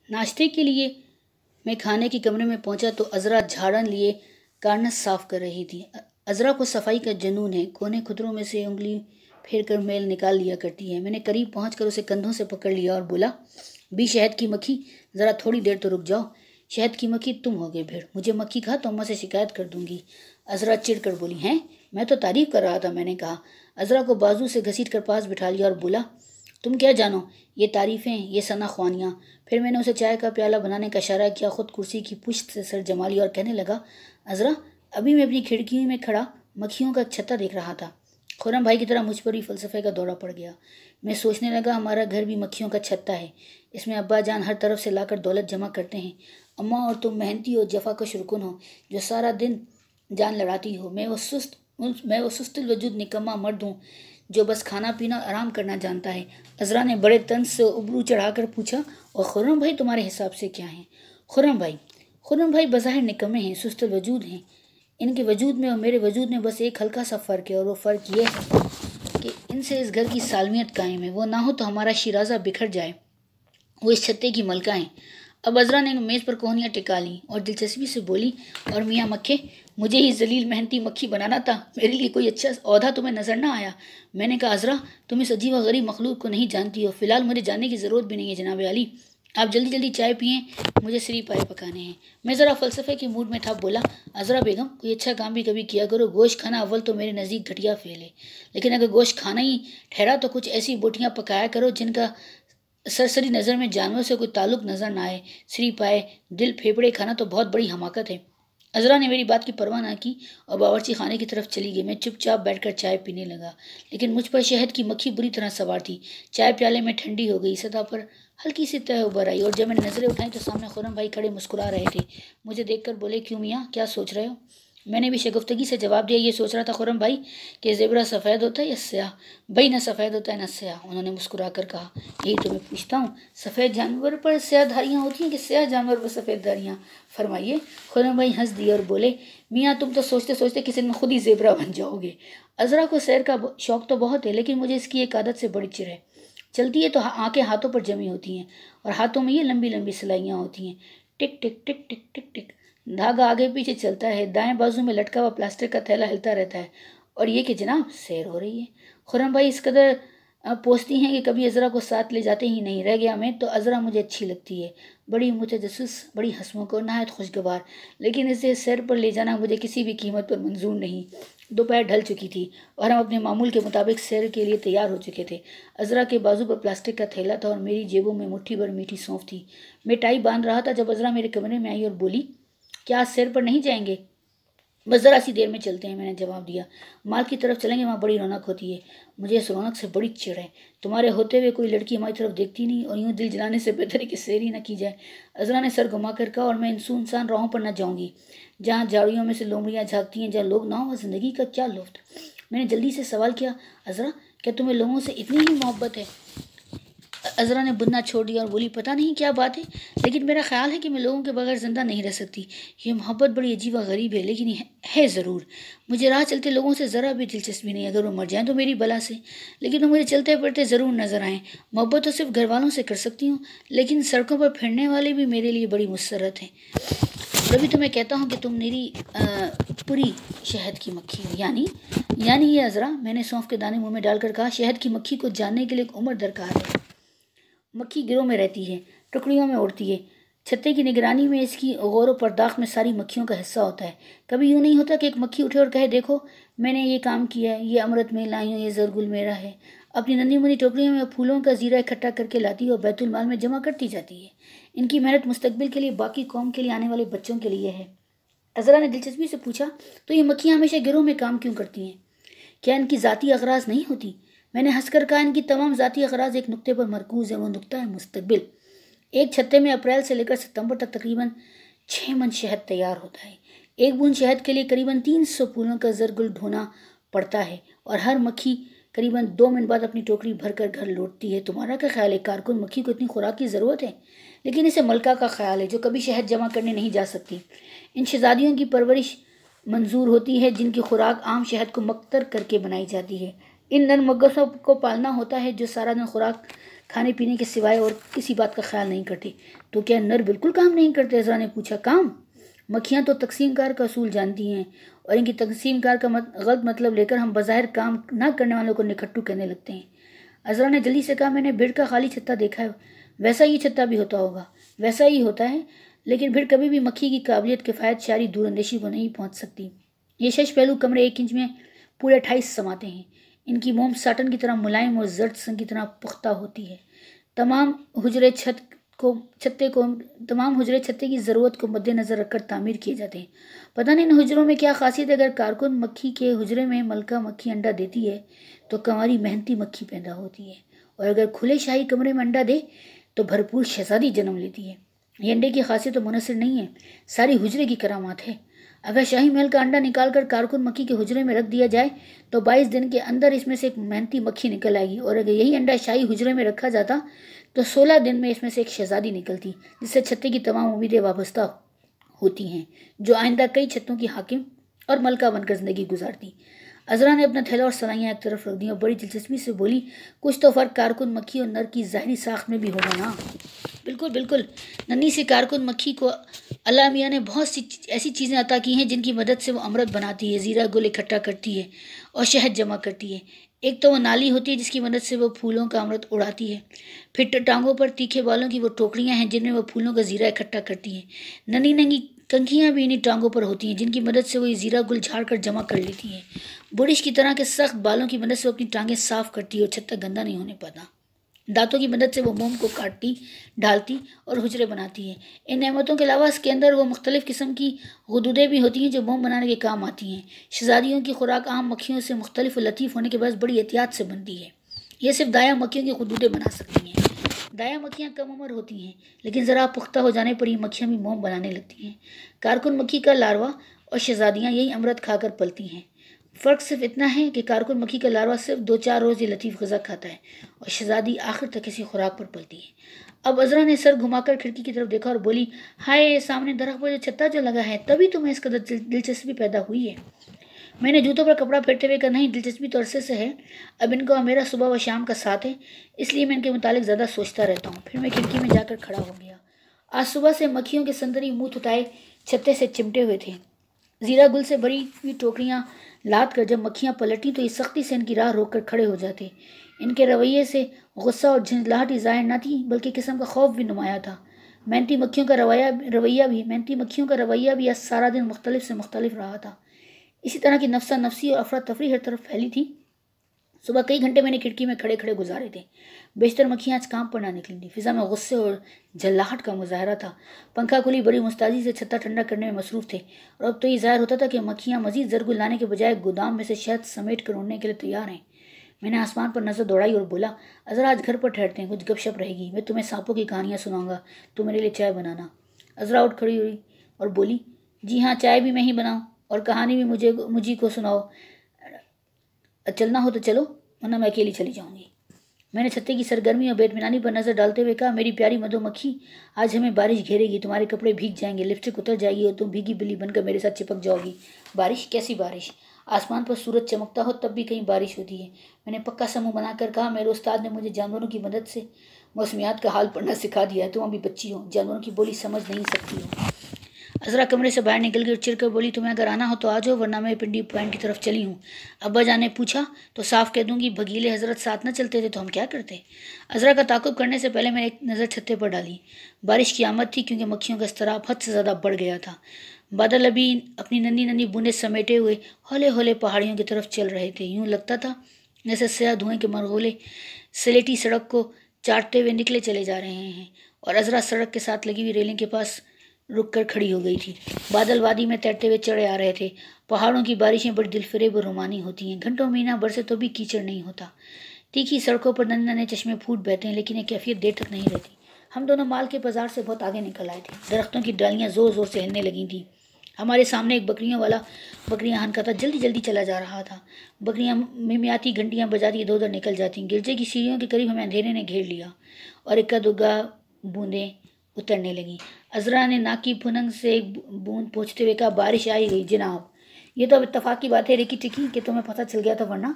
नाश्ते के लिए मैं खाने के कमरे में पहुंचा तो अज़रा झाड़न लिए कार्नस साफ कर रही थी। अज़रा को सफाई का जुनून है, कोने खुदरों में से उंगली फेर कर मैल निकाल लिया करती है। मैंने करीब पहुंचकर उसे कंधों से पकड़ लिया और बोला, बी शहद की मक्खी, ज़रा थोड़ी देर तो रुक जाओ। शहद की मक्खी तुम होगे भेड़, मुझे मक्खी कहा तो अम्मा से शिकायत कर दूंगी। अज़रा चिढ़ कर बोली, हैं, मैं तो तारीफ कर रहा था, मैंने कहा। अज़रा को बाजू से घसीट कर पास बिठा लिया और बोला, तुम क्या जानो ये तारीफ़ें, ये सना ख्वानियाँ। फिर मैंने उसे चाय का प्याला बनाने का इशारा किया, खुद कुर्सी की पुश्त से सर जमा लिया और कहने लगा, अज़रा, अभी मैं अपनी खिड़की में खड़ा मक्खियों का छत्ता देख रहा था। खुर्रम भाई की तरह मुझ पर भी फ़लसफ़े का दौरा पड़ गया। मैं सोचने लगा, हमारा घर भी मक्खियों का छत्ता है। इसमें अब्बा जान हर तरफ से लाकर दौलत जमा करते हैं। अम्मा और तुम मेहनती हो, जफ़ाकश रुकन हो, जो सारा दिन जान लड़ाती हो। मैं वो सुस्त वजूद निकम्मा मर्द हूँ जो बस खाना पीना आराम करना जानता है। अज़रा ने बड़े तंज से उबरू चढ़ाकर पूछा, और खुर्रम भाई तुम्हारे हिसाब से क्या हैं? खुर्रम भाई बज़ाहिर निकम्मे हैं, सुस्त वजूद हैं। इनके वजूद में और मेरे वजूद में बस एक हल्का सा फ़र्क है, और वो फ़र्क ये है कि इनसे इस घर की सालमियत कायम है। वो ना हो तो हमारा शिराज़ा बिखर जाए। वो इस छत्ते की मलका हैं। अब अज़रा ने मेज़ पर कोहनियाँ टिका ली और दिलचस्पी से बोली, और मियाँ मक्खे, मुझे ही जलील मेहनती मक्खी बनाना था? मेरे लिए कोई अच्छा औहदा तुम्हें नज़र ना आया? मैंने कहा, अज़रा, तुम इस अजीब व गरीब मखलूक को नहीं जानती हो। फ़िलहाल मुझे जानने की ज़रूरत भी नहीं है जनाब आली। आप जल्दी जल्दी चाय पिएँ, मुझे सिरी पाए पकाने हैं। मैं ज़रा फ़लसफ़े के मूड में था, बोला, अज़रा बेगम, कोई अच्छा काम भी कभी किया करो। गोश्त खाना अव्वल तो मेरे नज़दीक घटिया फ़ेल है, लेकिन अगर गोश्त खाना ही ठहरा तो कुछ ऐसी बोटियाँ पकाया करो जिनका सरसरी नज़र में जानवर से कोई ताल्लुक नज़र ना आए। सिरी पाए, दिल, फेफड़े खाना तो बहुत बड़ी हमाकत है। अज़रा ने मेरी बात की परवाह ना की और बावर्ची खाने की तरफ चली गई। मैं चुपचाप बैठकर चाय पीने लगा, लेकिन मुझ पर शहद की मक्खी बुरी तरह सवार थी। चाय प्याले में ठंडी हो गई, सतह पर हल्की सी तह उभर आई, और जब मैंने नज़रें उठाई तो सामने खुर्रम भाई खड़े मुस्कुरा रहे थे। मुझे देखकर बोले, क्यों मियाँ, क्या सोच रहे हो? मैंने भी शगुफ्तगी से जवाब दिया, ये सोच रहा था खुर्रम भाई कि ज़ेबरा सफ़ेद होता है या स्याह? भाई, न सफ़ेद होता है न स्याह। उन्होंने मुस्कुरा कर कहा, यही तो मैं पूछता हूँ, सफ़ेद जानवर पर स्याह धारियाँ होती हैं कि स्याह जानवर पर सफ़ेद धारियाँ? फरमाइए। खुर्रम भाई हंस दिए और बोले, मियाँ, तुम तो सोचते सोचते किसी दिन खुद ही ज़ेबरा बन जाओगे। अज़रा को सैर का शौक़ तो बहुत है, लेकिन मुझे इसकी एक आदत से बड़ी चिढ़ है। चलती है तो आंखें हाथों पर जमी होती हैं, और हाथों में ये लंबी लंबी सिलाइयाँ होती हैं। टिक टिक टिक टिक टिक टिक, धागा आगे पीछे चलता है, दाएं बाजू में लटका हुआ प्लास्टिक का थैला हिलता रहता है, और ये कि जनाब सैर हो रही है। खुर्रम भाई इस कदर पोसती हैं कि कभी अज़रा को साथ ले जाते ही नहीं। रह गया मैं तो अज़रा मुझे अच्छी लगती है, बड़ी मुतजस्सिस, बड़ी हंसमुख और नहायत खुशगवार, लेकिन इसे सैर पर ले जाना मुझे किसी भी कीमत पर मंजूर नहीं। दोपहर ढल चुकी थी और हम अपने मामूल के मुताबिक सैर के लिए तैयार हो चुके थे। अज़रा के बाजू पर प्लास्टिक का थैला था और मेरी जेबों में मुट्ठी भर मीठी सौंफ थी। मैं टाई बांध रहा था जब अज़रा मेरे कमरे में आई और बोली, क्या आज सैर पर नहीं जाएंगे? बस ज़रा सी देर में चलते हैं, मैंने जवाब दिया। माल की तरफ चलेंगे, वहाँ बड़ी रौनक होती है। मुझे इस रौनक से बड़ी चिढ़ है। तुम्हारे होते हुए कोई लड़की हमारी तरफ देखती नहीं, और यूँ दिल जलाने से बेहतर है कि सैर ही न की जाए। अज़रा ने सर घुमा कर कहा, और मैं इन सुनसान राहों पर न जाऊँगी जहाँ झाड़ियों में से लोमड़ियाँ झाँकती हैं, जहाँ लोग ना हो, ज़िंदगी का क्या लुत्फ़। मैंने जल्दी से सवाल किया, अज़रा, क्या तुम्हें लोगों से इतनी ही मोहब्बत है? अज़रा ने बुनना छोड़ दिया और बोली, पता नहीं क्या बात है, लेकिन मेरा ख्याल है कि मैं लोगों के बगैर ज़िंदा नहीं रह सकती। ये मोहब्बत बड़ी अजीब व गरीब है, लेकिन है ज़रूर। मुझे राह चलते लोगों से ज़रा भी दिलचस्पी नहीं। अगर वो मर जाएं तो मेरी बला से, लेकिन वो मुझे चलते फिरते ज़रूर नज़र आएँ। मोहब्बत तो सिर्फ घर वालों से कर सकती हूँ, लेकिन सड़कों पर फिरने वाले भी मेरे लिए बड़ी मुसर्रत हैं। तभी तो मैं कहता हूँ कि तुम मेरी पूरी शहद की मक्खी हो। यानी ये अज़रा, मैंने सौंफ के दाने मुँह में डालकर कहा, शहद की मक्खी को जानने के लिए एक उम्र दरकार है। मक्खी गिरोह में रहती है, टुकड़ियों में उड़ती है। छत्ते की निगरानी में इसकी गौर व परदाख्त में सारी मक्खियों का हिस्सा होता है। कभी यूँ नहीं होता कि एक मक्खी उठे और कहे, देखो मैंने ये काम किया है, ये अमृत में लाई हूँ, ये ज़रगुल मेरा है। अपनी नन्ही मुन्नी टोकरियों में फूलों का ज़ीरा इकट्ठा करके लाती है और बैतुल माल में जमा करती जाती है। इनकी मेहनत मुस्तकबिल के लिए, बाकी कौम के लिए, आने वाले बच्चों के लिए है। अज़रा ने दिलचस्पी से पूछा, तो ये मक्खियाँ हमेशा गिरोह में काम क्यों करती हैं? क्या इनकी ज़ाती अगराज नहीं होती? मैंने हंसकर कहा, इनकी तमाम ज़ाती अगराज एक नुक्ते पर मरकूज़ है, वो नुक्ता है मुस्तकबिल। एक छत्ते में अप्रैल से लेकर सितंबर तक तकरीबन 6 मन शहद तैयार होता है। एक बूंद शहद के लिए करीबन 300 फूलों का ज़रगुल ढोना पड़ता है, और हर मक्खी करीबन 2 मिनट बाद अपनी टोकरी भरकर घर लौटती है। तुम्हारा क्या ख्याल है, कारकुन मक्खी को इतनी खुराक की ज़रूरत है? लेकिन इसे मलका का ख्याल है, जो कभी शहद जमा करने नहीं जा सकती। इन शहजादियों की परवरिश मंजूर होती है, जिनकी खुराक आम शहद को मक्तर करके बनाई जाती है। इन नर मगसों को पालना होता है, जो सारा दिन खुराक खाने पीने के सिवाय और किसी बात का ख्याल नहीं करते। तो क्या नर बिल्कुल काम नहीं करते? अज़रा ने पूछा। काम? मक्खियाँ तो तकसीमकार का असूल जानती हैं और इनकी तकसीमकार का गलत मतलब लेकर हम बज़ाहिर काम ना करने वालों को निकट्टू कहने लगते हैं। अज़रा ने जल्दी से कहा, मैंने भिड़ का खाली छत्ता देखा है, वैसा ही छत्ता भी होता होगा। वैसा ही होता है, लेकिन भिड़ कभी भी मक्खी की काबिलियत किफ़ायत शारी दूरअंदेशी को नहीं पहुँच सकती। ये 6 पहलू कमरे 1 इंच में पूरे 28 समाते हैं। इनकी मोम साटन की तरह मुलायम और जर्द सन की तरह पुख्ता होती है। तमाम हुजरे छत्ते की ज़रूरत को मद्देनज़र रखकर तामीर किए जाते हैं। पता नहीं इन हुजरों में क्या खासियत है, अगर कारकुन मक्खी के हुजरे में मलका मक्खी अंडा देती है तो कंवारी मेहनती मक्खी पैदा होती है, और अगर खुले शाही कमरे में अंडा दे तो भरपूर शहजादी जन्म लेती है। ये अंडे की खासियत तो मुनसर नहीं है, सारी हुजरे की करामात है। अगर शाही महल का अंडा निकालकर कारकुन मक्खी के हुजरे में रख दिया जाए तो 22 दिन के अंदर इसमें से एक मेहनती मक्खी निकल आएगी, और अगर यही अंडा शाही हुजरे में रखा जाता तो 16 दिन में इसमें से एक शहजादी निकलती, जिससे छत्ते की तमाम उम्मीदें वाबस्ता होती हैं, जो आइंदा कई छत्तों की हाकिम और मलका बनकर जिंदगी गुजारती। अज़रा ने अपना थैला और सलाइयाँ एक तरफ रख दी और बड़ी दिलचस्पी से बोली, कुछ तो फ़र्क कारकुन मक्खी और नर की ज़ाहिरी साख्त में भी होगा ना? बिल्कुल बिल्कुल। नन्ही सी कारकुन मक्खी को अल्लाह मियाँ ने बहुत सी ऐसी चीज़ें अता की हैं जिनकी मदद से वो अमृत बनाती है, ज़ीरा गुल इकट्ठा करती है और शहद जमा करती है। एक तो वो नाली होती है जिसकी मदद से वो फूलों का अमृत उड़ाती है। फिर टांगों पर तीखे बालों की वो टोकरियाँ हैं जिनमें वो फूलों का ज़ीरा इकट्ठा करती हैं। नन्ही नन्ही कंखियाँ भी इन्हीं टांगों पर होती हैं जिनकी मदद से वो ये ज़ीरा गुल झाड़ कर जमा कर लेती हैं। बुरिश की तरह के सख्त बालों की मदद से वो अपनी टांगें साफ करती है और छत्ता गंदा नहीं होने पाता। दांतों की मदद से वो मोम को काटती, डालती और हुजरे बनाती है। इन नेमतों के अलावा इसके अंदर वो मुख्तलिफ़ किस्म की गुदुदें भी होती हैं जो मोम बनाने के काम आती हैं। शहजादियों की खुराक आम मक्खियों से मुख्तलिफ और लतीफ़ होने के बाद बड़ी एहतियात से बनती है। ये सिर्फ दाया मक्खियों की गुदुदें बना सकती हैं। दाया मक्खियाँ कम उम्र होती हैं, लेकिन ज़रा पुख्ता हो जाने पर ये मक्खियाँ भी मोम बनाने लगती हैं। कारकुन मक्खी का लार्वा और शहजादियाँ यही अमृत खाकर पलती हैं। फ़र्क सिर्फ इतना है कि कारकुन मक्खी का लार्वा सिर्फ 2-4 रोज़ ये लतीफ़ ग़िज़ा खाता है और शहजादी आखिर तक इसी खुराक पर पलती है। अब अज़रा ने सर घुमाकर खिड़की की तरफ देखा और बोली, हाय, सामने दरख्त पर जो छत्ता जो लगा है, तभी तुम्हें इस कदर दिलचस्पी पैदा हुई है। मैंने जूतों पर कपड़ा फेरते हुए कहा, नहीं, दिलचस्पी तो अरसे से है। अब इनको और मेरा सुबह व शाम का साथ है, इसलिए मैं इनके मुतालिक ज़्यादा सोचता रहता हूँ। फिर मैं खिड़की में जाकर खड़ा हो गया। आज सुबह से मक्खियों के संतरी मुँह उठाए छत्ते से चिमटे हुए थे। ज़ीरा गुल से भरी हुई टोकरियाँ लाद कर जब मक्खियाँ पलटी तो ये सख्ती से इनकी राह रोक कर खड़े हो जाते। इनके रवैये से गुस्सा और झंझलाहट ही ज़ाहिर न थी, बल्कि किस्म का खौफ भी नुमाया था। मेहनती मक्खियों का रवैया भी आज सारा दिन मुख्तलिफ से मुख्तलिफ रहा था। इसी तरह की नफसा नफसी और अफरा तफरी हर तरफ फैली थी। सुबह कई घंटे मैंने खिड़की में खड़े खड़े गुजारे थे। बेशतर मक्खियाँ आज काम पर ना निकली थी। फिज़ा में गुस्से और जल्लाहट का मुजाहरा था। पंखा कुली बड़ी मुस्तादी से छत्ता ठंडा करने में मसरूफ़ थे, और अब तो ये ज़ाहिर होता था कि मक्खियाँ मज़ीद ज़रगुल लाने के बजाय गोदाम में से शहद समेट कर उड़ने के लिए तैयार हैं। मैंने आसमान पर नज़र दौड़ाई और बोला, अज़रा, आज घर पर ठहरते हैं, कुछ गपशप रहेगी। मैं तुम्हें सांपों की कहानियाँ सुनाऊंगा, तो मेरे लिए चाय बनाना। अज़रा उठ खड़ी हुई और बोली, जी हाँ, चाय भी मैं ही बनाऊँ और कहानी भी मुझी को सुनाओ। चलना हो तो चलो, वरना मैं अकेली चली जाऊंगी। मैंने छत्ते की सरगर्मी और बेतमिनानी पर नज़र डालते हुए कहा, मेरी प्यारी मधुमक्खी, आज हमें बारिश घेरेगी, तुम्हारे कपड़े भीग जाएंगे, लिपस्टिक उतर जाएगी और तुम भीगी बिल्ली बनकर मेरे साथ चिपक जाओगी। बारिश? कैसी बारिश? आसमान पर सूरज चमकता हो तब भी कहीं बारिश होती है। मैंने पक्का समूह बनाकर कहा, मेरे उस्ताद ने मुझे जानवरों की मदद से मौसमियात का हाल पढ़ना सिखा दिया है। तुम अभी बच्ची हो, जानवरों की बोली समझ नहीं सकती हो। अज़रा कमरे से बाहर निकल गई और चिढ़कर बोली, तुम्हें अगर आना हो तो आ जाओ, वरना मैं पिंडी पॉइंट की तरफ चली हूँ। अब्बा जान ने पूछा तो साफ कह दूंगी, भगीले हजरत साथ न चलते थे तो हम क्या करते। अज़रा का ताक़ुब करने से पहले मैंने एक नज़र छत्ते पर डाली। बारिश की आमद थी, क्योंकि मक्खियों का इस्तराब हद से ज़्यादा बढ़ गया था। बादल अभी अपनी नन्ही नन्ही बूंदें समेटे हुए हौले हौले पहाड़ियों की तरफ चल रहे थे। यूँ लगता था जैसे स्याह धुएँ के मरगोले सिलेटी सड़क को चाटते हुए निकले चले जा रहे हैं। और अज़रा सड़क के साथ लगी हुई रेलिंग के पास रुक कर खड़ी हो गई थी। बादल वादी में तैरते हुए चढ़े आ रहे थे। पहाड़ों की बारिशें बड़ी दिलफरेब और रोमानी होती हैं। घंटों महीना बरसे तो भी कीचड़ नहीं होता। तीखी सड़कों पर नन्हे नन्हे चश्मे फूट बहते हैं, लेकिन ये कैफियत देर तक नहीं रहती। हम दोनों माल के बाजार से बहुत आगे निकल आए थे। दरख्तों की डालियाँ ज़ोर ज़ोर से हिलने लगी थी। हमारे सामने एक बकरियों वाला बकरियाँ हनकाता जल्दी जल्दी चला जा रहा था। बकरियाँ मिमियाती घंटियाँ बजाती इधर उधर निकल जाती। गिरजे की सीढ़ियों के करीब हमें अंधेरे ने घेर लिया और इक्का दुग्गा बूंदें उतरने लगी। अज़रा ने नाकी फुनंग से एक बूंद पोंछते हुए कहा, बारिश आई गई जनाब। ये तो अब इत्तफाक की बात है रिकी टिकी कि तुम्हें पता चल गया था, वरना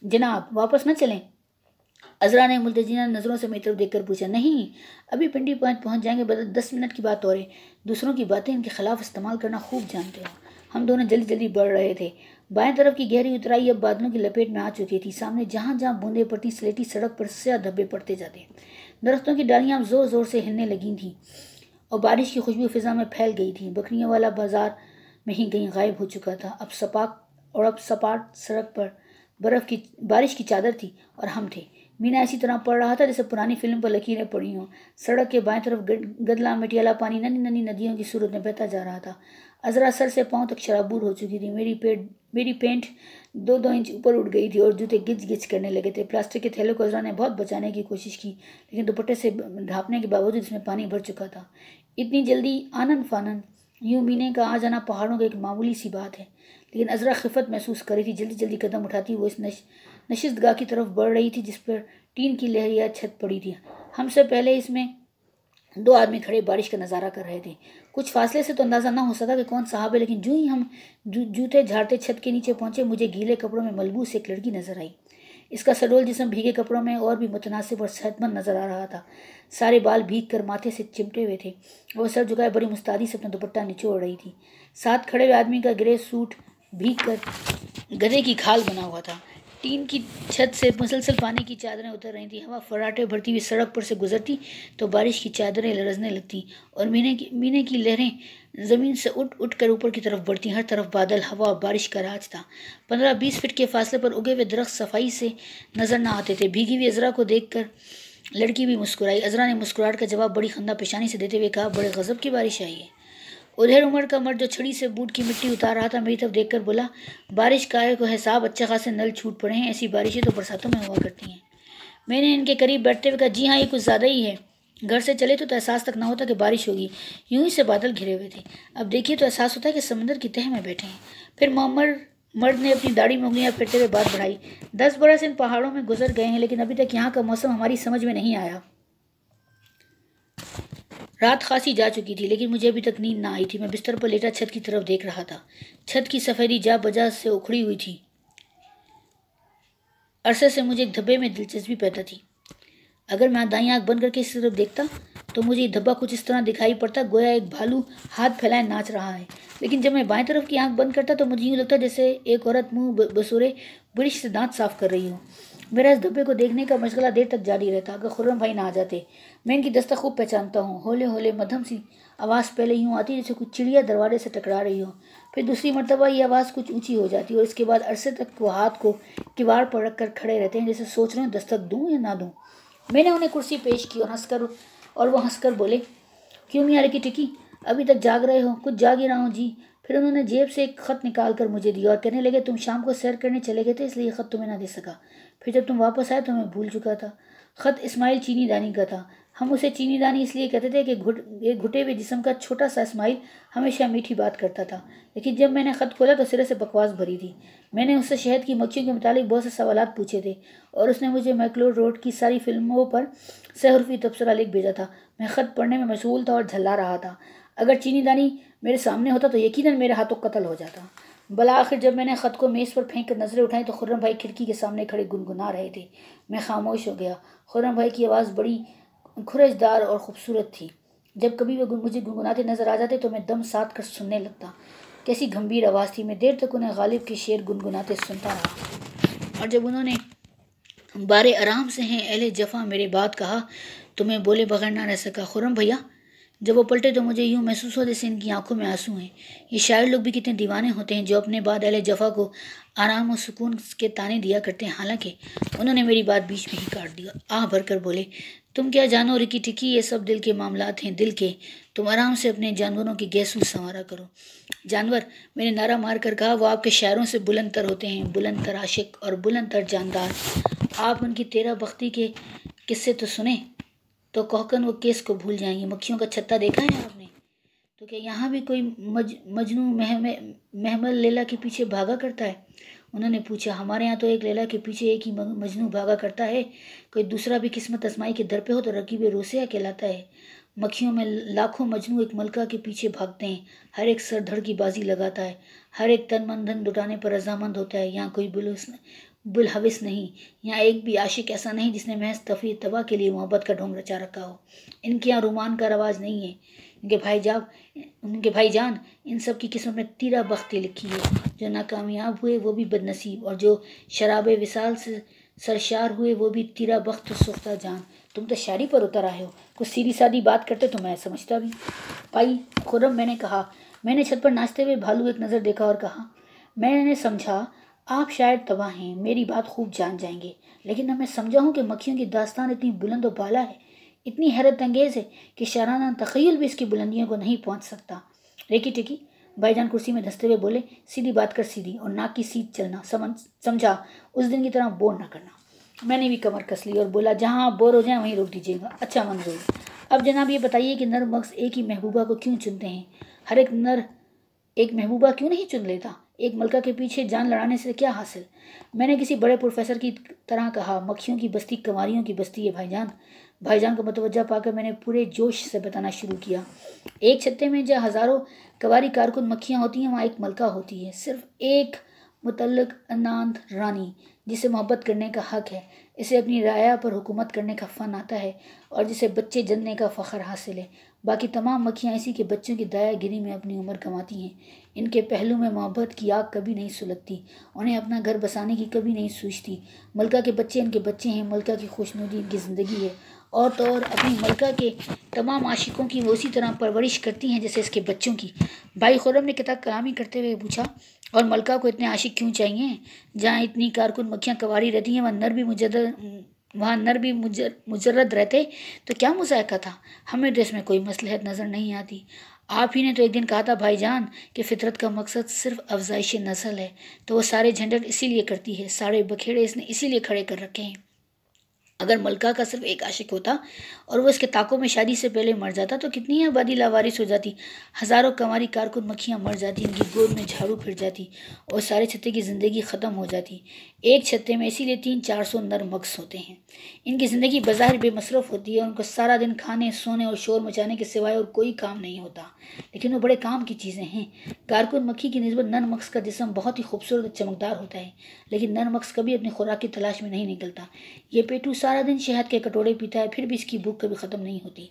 जनाब वापस न चलें। अजरा ने मुल्तजीना नज़रों से मेरी तरफ देखकर पूछा, नहीं, अभी पिंडी पहुंच जाएंगे, बस 10 मिनट की बात हो रही। दूसरों की बातें इनके खिलाफ इस्तेमाल करना खूब जानते हो। हम दोनों जल्दी जल्दी बढ़ रहे थे। बाएं तरफ की गहरी उतराई अब बादलों की लपेट में आ चुकी थी। सामने जहाँ जहाँ बूंदें पड़ती, स्लेटी सड़क पर स्याह धब्बे पड़ते जाते। दरख्तों की डालियाँ अब जोर जोर से हिलने लगी थीं और बारिश की खुशबू फिजा में फैल गई थी। बकरियों वाला बाजार में ही कहीं गायब हो चुका था। अब सपाट सड़क पर बारिश की चादर थी और हम थे। मीना ऐसी तरह पड़ रहा था जैसे पुरानी फिल्म पर लकीरें पड़ी हों। सड़क के बाएं तरफ गदला मटियाला पानी नन्ही नन्ही नदियों की सूरत में बहता जा रहा था। अजरा सर से पांव तक शराबूर हो चुकी थी। मेरी पेंट 2-2 इंच ऊपर उठ गई थी और जूते गिच गिच करने लगे थे। प्लास्टिक के थैले को अजरा ने बहुत बचाने की कोशिश की, लेकिन दुपट्टे से ढांपने के बावजूद इसमें पानी भर चुका था। इतनी जल्दी आनन फानन यूं मीने का आ जाना पहाड़ों की एक मामूली सी बात है, लेकिन अजरा खिफत महसूस कर रही थी। जल्दी जल्दी कदम उठाती वो इस नशिस्तगाह की तरफ बढ़ रही थी जिस पर टीन की लहरिया छत पड़ी थी। हमसे पहले इसमें 2 आदमी खड़े बारिश का नज़ारा कर रहे थे। कुछ फासले से तो अंदाज़ा ना हो सका कि कौन साहब है, लेकिन जो ही हम जूते झाड़ते छत के नीचे पहुंचे, मुझे गीले कपड़ों में मलबूस एक लड़की नजर आई। इसका सडोल जिस्म भीगे कपड़ों में और भी मुतनासिब और सेहतमंद नजर आ रहा था। सारे बाल भीग कर माथे से चिमटे हुए थे। वह सर झुकाए बड़ी मुस्तादी से अपना दुपट्टा निचोड़ रही थी। साथ खड़े हुए आदमी का ग्रे सूट भीग कर गधे की खाल बना हुआ था। टीन की छत से मुसलसल पानी की चादरें उतर रही थी। हवा फर्राटे भरती हुई सड़क पर से गुजरती तो बारिश की चादरें लरजने लगती और मीने की लहरें ज़मीन से उठ उठ कर ऊपर की तरफ बढ़ती। हर तरफ बादल, हवा और बारिश का राज था। 15-20 फीट के फासले पर उगे हुए दरख्त सफाई से नजर न आते थे। भीगी हुई अजरा को देखकर लड़की भी मुस्कुराई। अजरा ने मुस्कुराहट का जवाब बड़ी खंदा पेशानी से देते हुए कहा, बड़े गजब की बारिश आई है। उधेड़ उमड़ का मर्द जो छड़ी से बूट की मिट्टी उतार रहा था मेरी तरफ देखकर बोला, बारिश का को हिसाब, अच्छे खासे नल छूट पड़े हैं। ऐसी बारिशें तो बरसातों में हुआ करती हैं। मैंने इनके करीब बैठते हुए कहा, जी हाँ, ये कुछ ज़्यादा ही है। घर से चले तो एहसास तक ना होता कि बारिश होगी। यूं ही से बादल घिरे हुए थे। अब देखिए तो एहसास होता है कि समंदर की तह में बैठे हैं। फिर मर्द ने अपनी दाढ़ी में उंगलियां फेरते हुए बात बढ़ाई, 10 बरस इन पहाड़ों में गुजर गए हैं, लेकिन अभी तक यहाँ का मौसम हमारी समझ में नहीं आया। रात खासी जा चुकी थी, लेकिन मुझे अभी तक नींद ना आई थी। मैं बिस्तर पर लेटा छत की तरफ देख रहा था। छत की सफेदी जा बजा से उखड़ी हुई थी। अरसे से मुझे एक धब्बे में दिलचस्पी पैदा थी। अगर मैं दाईं आंख बंद करके इस तरफ देखता तो मुझे ये धब्बा कुछ इस तरह दिखाई पड़ता, गोया एक भालू हाथ फैलाए नाच रहा है। लेकिन जब मैं बाएं तरफ की आंख बंद करता तो मुझे यूँ लगता जैसे एक औरत मुंह बसोरे ब्रश से दांत साफ कर रही हो। मेरा इस धब्बे को देखने का मशगला देर तक जारी रहता अगर खुर्रम भाई ना आ जाते। मैं इनकी दस्तक खूब पहचानता हूँ। होले होले मध्यम सी आवाज़ पहले यूँ आती जैसे कुछ चिड़िया दरवाजे से टकरा रही हो। फिर दूसरी मरतबा ये आवाज़ कुछ ऊंची हो जाती और इसके बाद अरसे तक वो हाथ को किवाड़ पर रख कर खड़े रहते हैं, जैसे सोच रहे हैं दस्तक दूँ या ना दूँ। मैंने उन्हें कुर्सी पेश की और वो हंसकर बोले, क्यों मियाँ की टिकी, अभी तक जाग रहे हो? कुछ जाग ही रहा हूँ जी। फिर उन्होंने जेब से एक ख़त निकाल कर मुझे दिया और कहने लगे, तुम शाम को सैर करने चले गए थे इसलिए ख़त तुम्हें ना दे सका। फिर जब तुम वापस आए तो मैं भूल चुका था। ख़त इस्माइल चीनी दानी का था। हम उसे चीनी दानी इसलिए कहते थे कि एक घुटे हुए जिस्म का छोटा सा इस्माइल हमेशा मीठी बात करता था। लेकिन जब मैंने ख़त खोला तो सिरे से बकवास भरी थी। मैंने उससे शहद की मक्खियों के मुतालिक बहुत से सवालात पूछे थे और उसने मुझे मैक्लोड रोड की सारी फिल्मों पर सहरुफी तबसरा लिख भेजा था। मैं ख़त पढ़ने में मशगूल था और झल्ला रहा था। अगर चीनी दानी मेरे सामने होता तो यकीनन मेरे हाथों कत्ल हो जाता। भला आखिर जब मैंने ख़त को मेज़ पर फेंक कर नज़रें उठाई तो खुर्रम भाई खिड़की के सामने खड़े गुनगुना रहे थे। मैं खामोश हो गया। खुर्रम भाई की आवाज़ बड़ी खुरजदार और ख़ूबसूरत थी। जब कभी वे मुझे गुनगुनाते नज़र आ जाते तो मैं दम साध कर सुनने लगता। कैसी गंभीर आवाज़ थी। मैं देर तक उन्हें गालिब के शेर गुनगुनाते सुनता रहा और जब उन्होंने बारे आराम से हैं अहले जफ़ा मेरे बात कहा तो मैं बोले बगैर ना रह सका। खुर्रम भैया, जब वो पलटे तो मुझे यूँ महसूस हो जैसे इनकी आंखों में आंसू हैं। ये शायर लोग भी कितने दीवाने होते हैं जो अपने बाद अहले जफ़ा को आराम और सुकून के ताने दिया करते हैं। हालांकि उन्होंने मेरी बात बीच में ही काट दिया। आह भर कर बोले, तुम क्या जानो रिकी टिकी, ये सब दिल के मामलात हैं, दिल के। तुम आराम से अपने जानवरों की गैसूस संवारा करो। जानवर, मैंने नारा मार कर कहा, वो आपके शायरों से बुलंद तर होते हैं, बुलंद तर आशिक और बुलंद तर जानदार। आप उनकी तेरह बख्ती के किस्से तो सुने तो कहकन वो केस को भूल जाएंगे। मक्खियों का छत्ता देखा है आपने? तो क्या यहाँ भी कोई मजनू महमल लैला के पीछे भागा करता है? उन्होंने पूछा। हमारे यहाँ तो एक लैला के पीछे एक ही मजनू भागा करता है। कोई दूसरा भी किस्मत आजमाई के दर पे हो तो रकीब रोसिया कहलाता है। मक्खियों में लाखों मजनू एक मलका के पीछे भागते हैं। हर एक सर धड़ की बाजी लगाता है। हर एक तन मन धन लुटाने पर रजामंद होता है। यहाँ बुलहविस नहीं, यहाँ एक भी आशिक ऐसा नहीं जिसने महज तफरी तबाह के लिए मोहब्बत का ढोंग रचा रखा हो। इनके यहाँ रोमान का रवाज नहीं है। उनके भाईजान इन सब की किस्मत में तीरा बख्ती लिखी है। जो नाकामयाब हुए वो भी बदनसीब, और जो शराब विसाल से सरशार हुए वो भी तीरा बख्त सुख्ता जान। तुम तो शायरी पर उतर आए हो, कुछ सीधी सादी बात करते तो मैं समझता भी। भाई खुर्रम, मैंने कहा। मैंने छत पर नाचते हुए भालू एक नज़र देखा और कहा, मैंने समझा आप शायद तबाह हैं, मेरी बात खूब जान जाएंगे, लेकिन अब मैं समझा हूँ कि मक्खियों की दास्तान इतनी बुलंद और बाला है, इतनी हैरत अंगेज़ है कि शाराना तख़य्युल भी इसकी बुलंदियों को नहीं पहुँच सकता। रेकी टेकी भाईजान कुर्सी में धंसते हुए बोले, सीधी बात कर सीधी, और नाक की सीध चलना, समझा, उस दिन की तरह बोर ना करना। मैंने भी कमर कस ली और बोला, जहाँ आप बोर हो जाएं वहीं रोक दीजिएगा। अच्छा मंजूर। अब जनाब ये बताइए कि नर मक्स एक ही महबूबा को क्यों चुनते हैं? हर एक नर एक महबूबा क्यों नहीं चुन लेता? एक मलका के पीछे जान लड़ाने से क्या हासिल? मैंने किसी बड़े प्रोफेसर की तरह कहा, मक्खियों की बस्ती कंवारियों की बस्ती है भाईजान। भाईजान को मुतवज्जा पाकर मैंने पूरे जोश से बताना शुरू किया। एक छत्ते में जहाँ हज़ारों कवारी कारकुन मक्खियाँ होती हैं, वहाँ एक मलका होती है, सिर्फ एक मुतल्लक अनांत रानी, जिसे मोहब्बत करने का हक है, इसे अपनी राया पर हुकूमत करने का फ़न आता है, और जिसे बच्चे जनने का फ़ख्र हासिल है। बाकी तमाम मक्खियाँ इसी के बच्चों की दायागिरी में अपनी उम्र कमाती हैं। इनके पहलू में मोहब्बत की आग कभी नहीं सुलगती, उन्हें अपना घर बसाने की कभी नहीं सूझती। मलका के बच्चे इनके बच्चे हैं, मलका की खुशनुदी इनकी ज़िंदगी है, और तो और अपनी मलका के तमाम आशिकों की वो उसी तरह परवरिश करती हैं जैसे इसके बच्चों की। भाई खुर्रम ने किताब कलामी करते हुए पूछा, और मलका को इतने आशिक क्यों चाहिए? जहाँ इतनी कारकुन मक्खियाँ कवारी रहती हैं, वहाँ नर भी मुजर्रद रहते तो क्या मुज़ायका था? हमें तो इसमें कोई मसलहत नज़र नहीं आती। आप ही ने तो एक दिन कहा था भाईजान कि फितरत का मकसद सिर्फ अफजाइश नस्ल है, तो वो सारे झंझट इसीलिए करती है, सारे बखेड़े इसने इसीलिए खड़े कर रखे हैं। अगर मलका का सिर्फ एक आशिक होता और वो इसके ताकों में शादी से पहले मर जाता तो कितनी आबादी लावारिस हो जाती, हज़ारों कंवारी कारकुन मक्खियाँ मर जाती, इनकी गोद में झाड़ू फिर जाती और सारे छत्ते की ज़िंदगी ख़त्म हो जाती। एक छत्ते में इसीलिए 300-400 नर मक्स होते हैं। इनकी ज़िंदगी बज़ाहिर बेमसरफ़ होती है, उनको सारा दिन खाने सोने और शोर मचाने के सिवाय और कोई काम नहीं होता, लेकिन वो बड़े काम की चीज़ें हैं। कारकुन मक्खी की निस्बत नर मक्स का जिस्म बहुत ही खूबसूरत और चमकदार होता है, लेकिन नर मक्स कभी अपनी खुराक की तलाश में नहीं निकलता। ये पेटू सारा दिन शहद के कटोरे पीता है, फिर भी इसकी भूख कभी ख़त्म नहीं होती।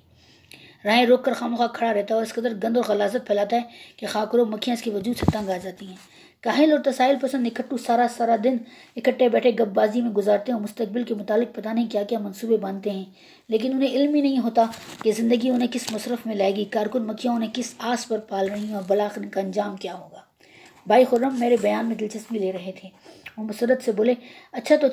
राहें रोक कर खामोखा खड़ा रहता है और इस कदर गंद और गलाजत फैलाता है कि खाकरों मक्खियाँ इसके वजूद से तंग आ जाती हैं। काहिल और तसाइल पसंद निकट्टू सारा दिन इकट्ठे बैठे गपबाजी में गुजारते हैं और मुस्तकबिल के मुतालिक पता नहीं क्या क्या मंसूबे बांधते हैं, लेकिन उन्हें इल्म ही नहीं होता कि ज़िंदगी उन्हें किस मसरफ़ में लाएगी, कारकुन मक्खियाँ उन्हें किस आस पर पाल रही हैं और बलाखिर इनका अंजाम क्या होगा। भाई खुर्रम मेरे बयान में दिलचस्पी ले रहे थे और मुसरत से बोले, अच्छा तो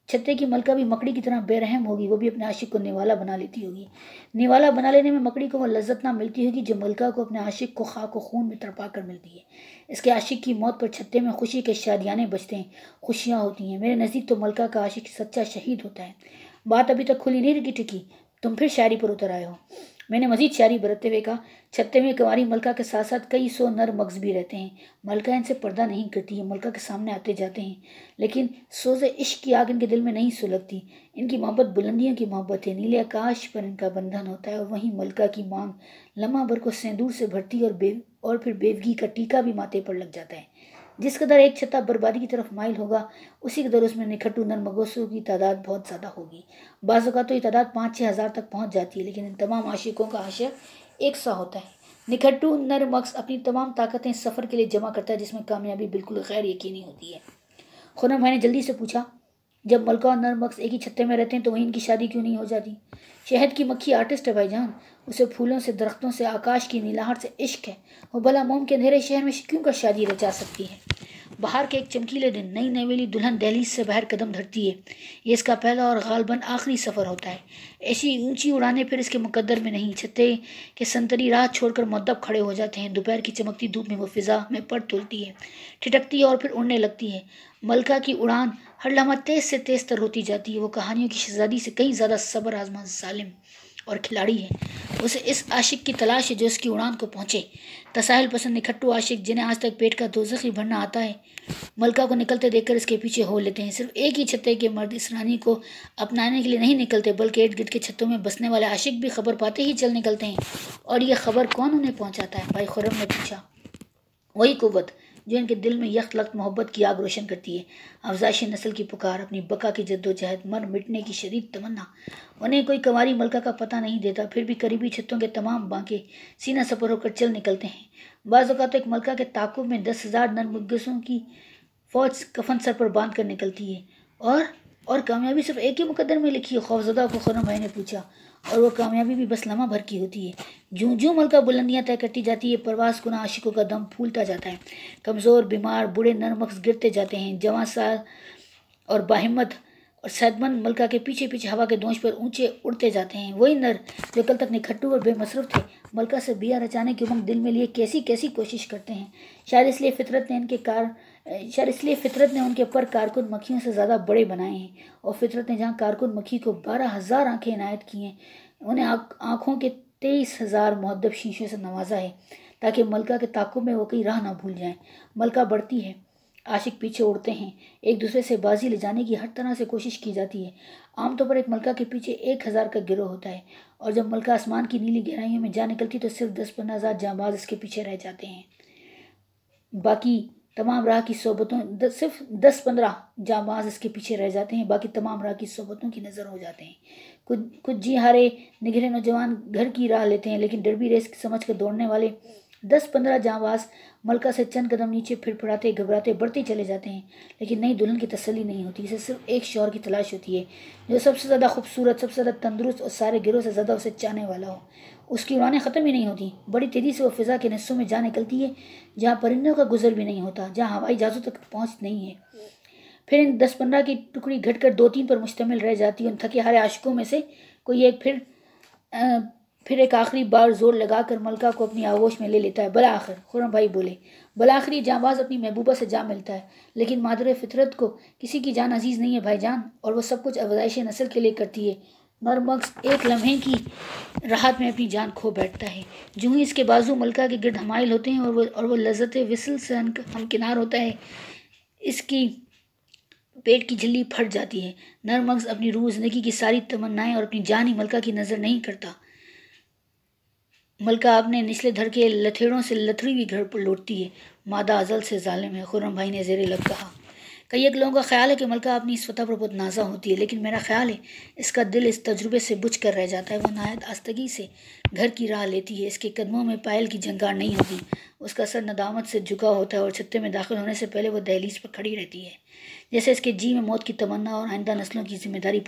छत्ते की मलका भी मकड़ी की तरह बेरहम होगी, वो भी अपने आशिक को निवाला बना लेती होगी। निवाला बना लेने में मकड़ी को वो लज्जत ना मिलती होगी जो मलका को अपने आशिक को खाक व खून में तड़पा कर मिलती है। इसके आशिक की मौत पर छत्ते में खुशी के शादियाने बजते हैं, खुशियाँ होती हैं। मेरे नज़दीक तो मलका का आशिक सच्चा शहीद होता है। बात अभी तक खुली नहीं टिकी, तुम फिर शायरी पर उतर आए हो। मैंने मजीद शायरी बरतते हुए कहा, छत्ते में कंवारी मलका के साथ साथ कई 100 नर मग्ज़ भी रहते हैं। मलका इनसे पर्दा नहीं करती है, मलका के सामने आते जाते हैं, लेकिन सोज़े इश्क की आग इनके दिल में नहीं सुलगती। इनकी मोहब्बत बुलंदियों की मोहब्बत है, नीले आकाश पर इनका बंधन होता है, और वहीं मलका की मांग लम्हा भर को सिंदूर से भरती और फिर बेवगी का टीका भी माथे पर लग जाता है। जिस कदर एक छत्ता बर्बादी की तरफ माइल होगा, उसी कदर उसमें निखट्टू नर मगोसों की तादाद बहुत ज़्यादा होगी। बाज़ औक़ात तो ये तादाद 5-6 हज़ार तक पहुँच जाती है, लेकिन इन तमाम आशिकों का आशय एक सा होता है। निखट्टू नर मक्स अपनी तमाम ताकतें सफ़र के लिए जमा करता है, जिसमें कामयाबी बिल्कुल गैर यकीनी होती है। खुर्रम भाई ने जल्दी से पूछा, जब मलका और नर मक्स एक ही छत्ते में रहते हैं तो वहीं इनकी शादी क्यों नहीं हो जाती? शहद की मक्खी आर्टिस्ट है भाईजान, उसे फूलों से, दरख्तों से, आकाश की नीलाहट से इश्क है। वो भला मोम के अंधेरे शहर में क्यों कर शादी रचा सकती है? बाहर के एक चमकीले दिन नई नवेली दुल्हन दहलीज से बाहर कदम धरती है। ये इसका पहला और गालबन आखिरी सफ़र होता है। ऐसी ऊंची उड़ानें फिर इसके मुकद्दर में नहीं। छत्ते के संतरी राह छोड़कर मुअद्दब खड़े हो जाते हैं। दोपहर की चमकती धूप में वो फिज़ा में पर तुलती है, ठिठकती है और फिर उड़ने लगती है। मलका की उड़ान हर लम्हा तेज़ से तेज़ तर होती जाती है। वो कहानियों की शहज़ादी से कहीं ज़्यादा सब्र आज़मा जालिम और खिलाड़ी है। उसे इस आशिक की तलाश है जो उसकी उड़ान को पहुँचे। तसाहिल पसंद निखट्टू आशिक जिन्हें आज तक पेट का दोज़खी भरना आता है, मलका को निकलते देखकर इसके पीछे हो लेते हैं। सिर्फ एक ही छत्ते के मर्द इस रानी को अपनाने के लिए नहीं निकलते, बल्कि इर्द गिर्द के छत्तों में बसने वाले आशिक भी खबर पाते ही चल निकलते हैं। और ये खबर कौन उन्हें पहुँचाता है? भाई खुर्रम ने पूछा। वही कुव्वत जो इनके दिल में यकलख्त मोहब्बत की आग रोशन करती है। अफजाइश नस्ल की पुकार, अपनी बका की जद्दोजहद, मर मिटने की शदीद तमन्ना। उन्हें कोई कंवारी मलका का पता नहीं देता, फिर भी करीबी छतों के तमाम बांके सीना सपर होकर चल निकलते हैं। बाज़ औक़ात तो एक मलका के ताक़ुब में 10,000 नरमुग्गसों की फ़ौज कफन सर पर बांध कर निकलती है। और कामयाबी सिर्फ एक ही मुकद्दर में लिखी है? खौफज़दा को खुर्रम भाई ने पूछा। और वो कामयाबी भी बस लम्हा भर की होती है। जूं जूं मलका बुलंदियां तय करती जाती है, परवाज़ कुना आशिकों का दम फूलता जाता है। कमज़ोर, बीमार, बूढ़े नरमक्स गिरते जाते हैं। जवां साल और बाहिम्मत और सेहतमंद मलका के पीछे पीछे हवा के दोंश पर ऊंचे उड़ते जाते हैं। वही नर जो कल तक निखट्टू और बेमसरफ थे, मलका से बिया रचाने की उमंग दिल में लिए कैसी कैसी कोशिश करते हैं। शायद इसलिए फितरत ने उनके पर कारकुन मक्खियों से ज़्यादा बड़े बनाए हैं। और फितरत ने जहाँ कारकुन मक्खी को 12,000 आँखें इनायत की हैं, उन्हें आँखों के 23,000 मुहद्दब शीशों से नवाजा है, ताकि मलका के ताक़ुब में वो कहीं राह ना भूल जाएं। मलका बढ़ती है, आशिक पीछे उड़ते हैं, एक दूसरे से बाजी ले जाने की हर तरह से कोशिश की जाती है। आमतौर पर एक मलका के पीछे 1,000 का गिरोह होता है, और जब मलका आसमान की नीली गहराइयों में जा निकलती तो सिर्फ 10-15,000 जांबाज इसके पीछे रह जाते हैं। बाकी तमाम राह की सोबतों सिर्फ 10-15 जांबाज इसके पीछे रह जाते हैं, बाकी तमाम राह की सोबतों की नज़र हो जाते हैं। कुछ जी हारे निगरे नौजवान घर की राह लेते हैं, लेकिन डरबी रेस समझ कर दौड़ने वाले 10-15 जांबाज मलका से चंद कदम नीचे फिड़फिड़ाते घबराते बढ़ते चले जाते हैं। लेकिन नई दुल्हन की तसल्ली नहीं होती, इसे सिर्फ एक शौहर की तलाश होती है जो सबसे ज़्यादा खूबसूरत, सबसे ज़्यादा तंदुरुस्त और सारे गिरोह से ज़्यादा उसे चाहने वाला हो। उसकी उड़ानें ख़त्म ही नहीं होती, बड़ी तेज़ी से वो फ़िज़ा के हिस्सों में जा निकलती है जहाँ परिंदों का गुजर भी नहीं होता, जहाँ हवाई जहाज़ों तक पहुँच नहीं है। फिर इन 10-15 की टुकड़ी घटकर 2-3 पर मुश्तमिल रह जाती है। उन थके हारे आशिकों में से कोई एक फिर एक आखिरी बार जोर लगाकर मलका को अपनी आगोश में ले लेता है। बला आखिर, खुर्रम भाई बोले, बला आखिर जांबाज अपनी महबूबा से जा मिलता है, लेकिन मादर फितरत को किसी की जान अजीज़ नहीं है भाईजान, और वह सब कुछ अफज़ाइश नस्ल के लिए करती है। नरमक्स एक लम्हे की राहत में अपनी जान खो बैठता है। जूँ ही इसके बाजू मलका के गिर्द हमाइल होते हैं और वो लज्जत विसल से हमकिनार होता है, इसकी पेट की झिल्ली फट जाती है। नरमक्स अपनी रूह ज़िंदगी की सारी तमन्नाएं और अपनी जान ही मलका की नज़र नहीं करता। मलका अपने निचले धड़ के लथेड़ों से लथड़ी हुई घर पर लौटती है। मादा अजल से जालिम है, खुर्रम भाई ने ज़ेरे लब कहा। कई एक लोगों का ख्याल है कि मलका अपनी इस फतह पर बहुत नाजा होती है, लेकिन मेरा ख्याल है इसका दिल इस तजुर्बे से बुझ कर रह जाता है। वह नहायत आस्तगी से घर की राह लेती है, इसके कदमों में पायल की झंकार नहीं होती, उसका सर नदामत से झुका होता है, और छत्ते में दाखिल होने से पहले वह दहलीज पर खड़ी रहती है, जैसे इसके जी में मौत की तमन्ना और आइंदा नस्लों की जिम्मेदारी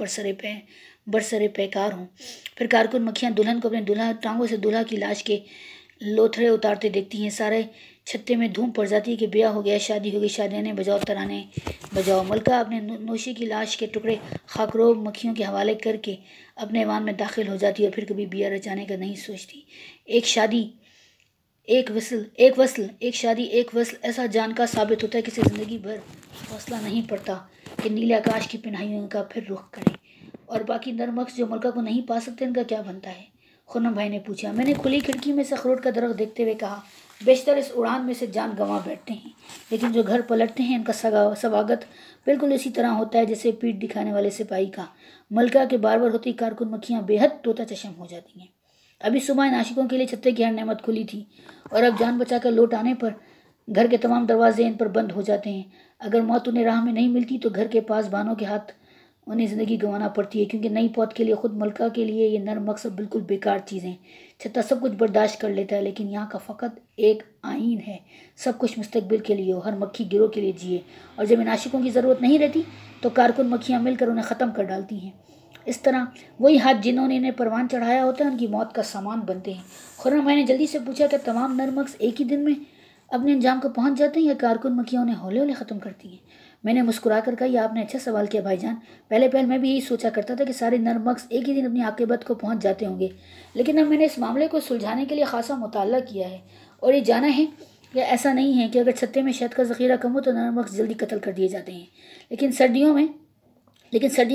बरसरे पैकार हों। फिर कारकुन मक्खियाँ दुल्हन को अपने टांगों से दूल्हा की लाश के लोथड़े उतारते देखती हैं। सारे छत्ते में धूम पड़ जाती है कि ब्याह हो गया, शादी हो गई, शादियाने बजाओ, तराने बजाओ। मलका अपने नौशी की लाश के टुकड़े खाकरोब मक्खियों के हवाले करके अपने ईवान में दाखिल हो जाती है, और फिर कभी बिया रचाने का नहीं सोचती। एक शादी एक वसल ऐसा जानका साबित होता है कि ज़िंदगी भर हौसला नहीं पड़ता कि नीले आकाश की पिनाहियों का फिर रुख करे। और बाकी नरमक्स जो मलका को नहीं पा सकते, इनका क्या बनता है? खुर्रम भाई ने पूछा। मैंने खुली खिड़की में से अखरोट का दरख्त देखते हुए कहा, बेशतर इस उड़ान में से जान गंवा बैठते हैं, लेकिन जो घर पलटते हैं इनका स्वागत बिल्कुल इसी तरह होता है जैसे पीठ दिखाने वाले सिपाही का। मलका के बार बार होती कारकुन मक्खियाँ बेहद तोता चशम हो जाती हैं। अभी सुबह इन आशिकों के लिए छत्ते की हर नेमत खुली थी, और अब जान बचाकर लौट आने पर घर के तमाम दरवाजे इन पर बंद हो जाते हैं। अगर मौत उन्हें राह में नहीं मिलती तो घर के पास बानों के हाथ उन्हें ज़िंदगी गंवाना पड़ती है, क्योंकि नई पौध के लिए खुद मलका के लिए ये नर मकसद बिल्कुल बेकार चीज़ें। छत्ता सब कुछ बर्दाश्त कर लेता है, लेकिन यहाँ का फ़कत एक आइन है, सब कुछ मुस्तकबिल के लिए हो, हर मक्खी गिरोह के लिए जिए, और जब इन आशिकों की ज़रूरत नहीं रहती तो कारकुन मक्खियाँ मिलकर उन्हें ख़त्म कर डालती हैं। इस तरह वही हाथ जिन्होंने इन्हें परवान चढ़ाया होता है उनकी मौत का सामान बनते हैं। खुर्रम भाई ने जल्दी से पूछा कि तमाम नर मक्स एक ही दिन में अपने अंजाम को पहुँच जाते हैं या कारकुन मक्खियाँ उन्हें हौले हौले ख़त्म करती हैं? मैंने मुस्कुरा कर कहा, आपने अच्छा सवाल किया भाईजान। पहले मैं भी यही सोचा करता था कि सारे नर मक्स एक ही दिन अपनी आक़िबत को पहुँच जाते होंगे, लेकिन अब मैंने इस मामले को सुलझाने के लिए ख़ासा मुताला किया है और ये जाना है कि ऐसा नहीं है कि अगर छत्ते में शहद का ज़ख़ीरा कम हो तो नर मक्स जल्दी कत्ल कर दिए जाते हैं, लेकिन सर्दियों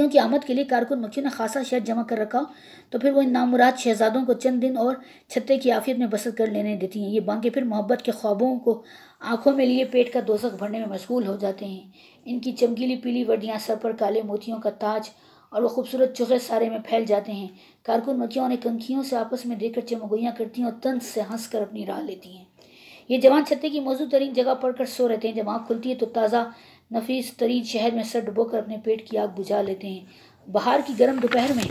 की आमद के लिए कारकुन मक्खियों ने खासा शहद जमा कर रखा तो फिर वो इन नामुराद शहजादों को चंद दिन और छत्ते की आफियत में बसर कर लेने देती हैं। ये बांके फिर मोहब्बत के ख्वाबों को आंखों में लिए पेट का दोज़ख भरने में मशगूल हो जाते हैं। इनकी चमकीली पीली वर्दियाँ, सर पर काले मोतियों का ताज और वो खूबसूरत चुखे सारे में फैल जाते हैं। कारकुन मक्खियाँ उन्हें कंखियों से आपस में देखकर चमगोइयाँ करती हैं और तंज से हंस कर अपनी राह लेती हैं। ये जवान छत्ते की मौजूद तरीन जगह पड़कर सो रहते हैं। जब आँख खुलती है तो ताज़ा नफीस तरीन शहद में सर डुबोकर अपने पेट की आग बुझा लेते हैं। बाहर की गर्म दोपहर में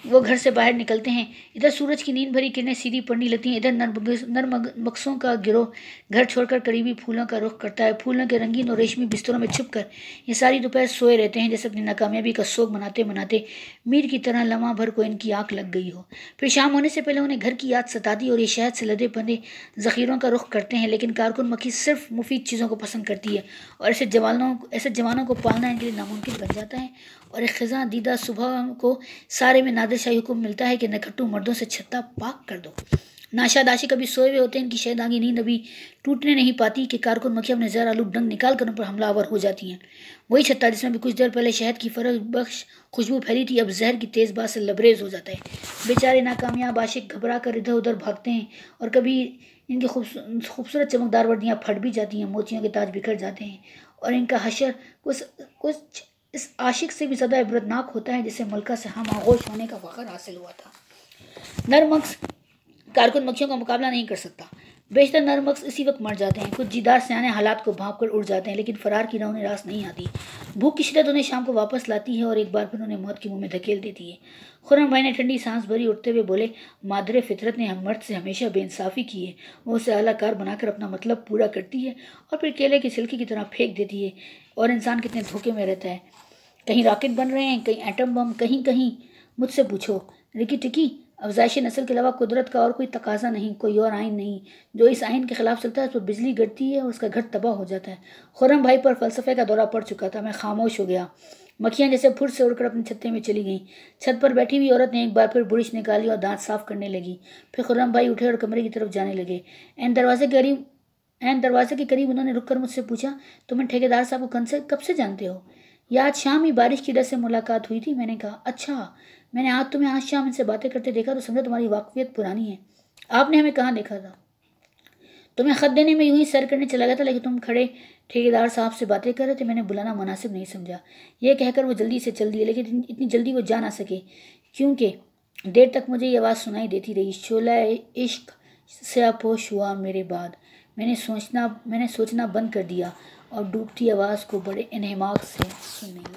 वो घर से बाहर निकलते हैं। इधर सूरज की नींद भरी किरणें सीधी पड़ने लगती हैं, इधर नरमगसों का गिरोह घर छोड़कर करीबी फूलों का रुख करता है। फूलों के रंगीन और रेशमी बिस्तरों में छुपकर ये सारी दोपहर सोए रहते हैं, जैसे अपनी नाकामयाबी का शोक मनाते मनाते मीर की तरह लम्हा भर को इनकी आंख लग गई हो। फिर शाम होने से पहले उन्हें घर की याद सताती और ये शहद से लदे बंधे ज़ख़ीरों का रुख करते हैं। लेकिन कारकुन मक्खी सिर्फ मुफीद चीज़ों को पसंद करती है और ऐसे जवानों को पालना इनके लिए नामुमकिन बन जाता है। और एक ख़िज़ा दीदा सुबह को सारे में नादिरशाही हुक्म मिलता है कि नखट्टू मर्दों से छत्ता पाक कर दो। नाशाद आशिक अभी सोए हुए होते हैं, इनकी शहदागी नींद अभी टूटने नहीं पाती कि कारकुन मक्खी अपने जहर आलू डंग निकाल कर उन पर हमलावर हो जाती हैं। वही छत्ता जिसमें भी कुछ देर पहले शहद की फर्क बख्श खुशबू फैली थी, अब जहर की तेज़ बात से लबरेज हो जाता है। बेचारे नाकामयाब आशिक घबरा कर इधर उधर भागते हैं और कभी इनकी खूबसूरत चमकदार वर्दियाँ फट भी जाती हैं, मोतियों के ताज बिखर जाते हैं और इनका हशर कुछ इस आशिक से भी ज़्यादा इबरतनाक होता है जिसे मलका से हम आगोश होने का फ़ख्र हासिल हुआ था। नरमक्स कारकुन मक्खियों का मुकाबला नहीं कर सकता। बेशतर नरमक्स इसी वक्त मर जाते हैं। कुछ जीदार सियाने हालात को भांप कर उड़ जाते हैं, लेकिन फरार की राह उन्हें रास नहीं आती। भूख की शिद्दत उन्हें शाम को वापस लाती है और एक बार फिर उन्हें मौत के मुंह में धकेल देती है। खुर्रम भाई ने ठंडी सांस भरी उठते हुए बोले, मादरे फितरत ने हम मर्द से हमेशा बेइंसाफ़ी की है। वो उसे आलाकार बनाकर अपना मतलब पूरा करती है और फिर केले की छिलकी की तरह फेंक देती है। और इंसान कितने धोखे में रहता है। कहीं रॉकेट बन रहे हैं, कहीं एटम बम, कहीं कहीं मुझसे पूछो रिकी टिकी। अफजाइश नस्ल के अलावा कुदरत का और कोई तकाजा नहीं, कोई और आइन नहीं। जो इस आइन के खिलाफ चलता है तो बिजली गिरती है और उसका घर तबाह हो जाता है। खुर्रम भाई पर फ़लसफ़े का दौरा पड़ चुका था। मैं खामोश हो गया। मक्खियाँ जैसे फुर से उड़कर अपने छत्ते में चली गईं। छत पर बैठी हुई औरत ने एक बार फिर बुरिश निकाली और दांत साफ करने लगी। फिर खुर्रम भाई उठे और कमरे की तरफ जाने लगे। एन दरवाजे के करीब उन्होंने रुककर मुझसे पूछा, तुम्हें ठेकेदार साहब को कब से जानते हो? या आज शाम ही बारिश की वजह से मुलाकात हुई थी? मैंने कहा, अच्छा, मैंने आज शाम इनसे बातें करते देखा तो समझा तुम्हारी वाकफियत पुरानी है। आपने हमें कहाँ देखा था? तुम्हें खत देने में यूं ही सैर करने चला गया था, लेकिन तुम खड़े ठेकेदार साहब से बातें कर रहे थे। मैंने बुलाना मुनासिब नहीं समझा। यह कहकर वो जल्दी से चल दिए, लेकिन इतनी जल्दी वो जा ना सके क्योंकि देर तक मुझे ये आवाज़ सुनाई देती रही, शोला इश्क से आपोश हुआ मेरे बाद। मैंने सोचना बंद कर दिया और डूबती आवाज़ को बड़े इन्हमाक से सुनने लगा।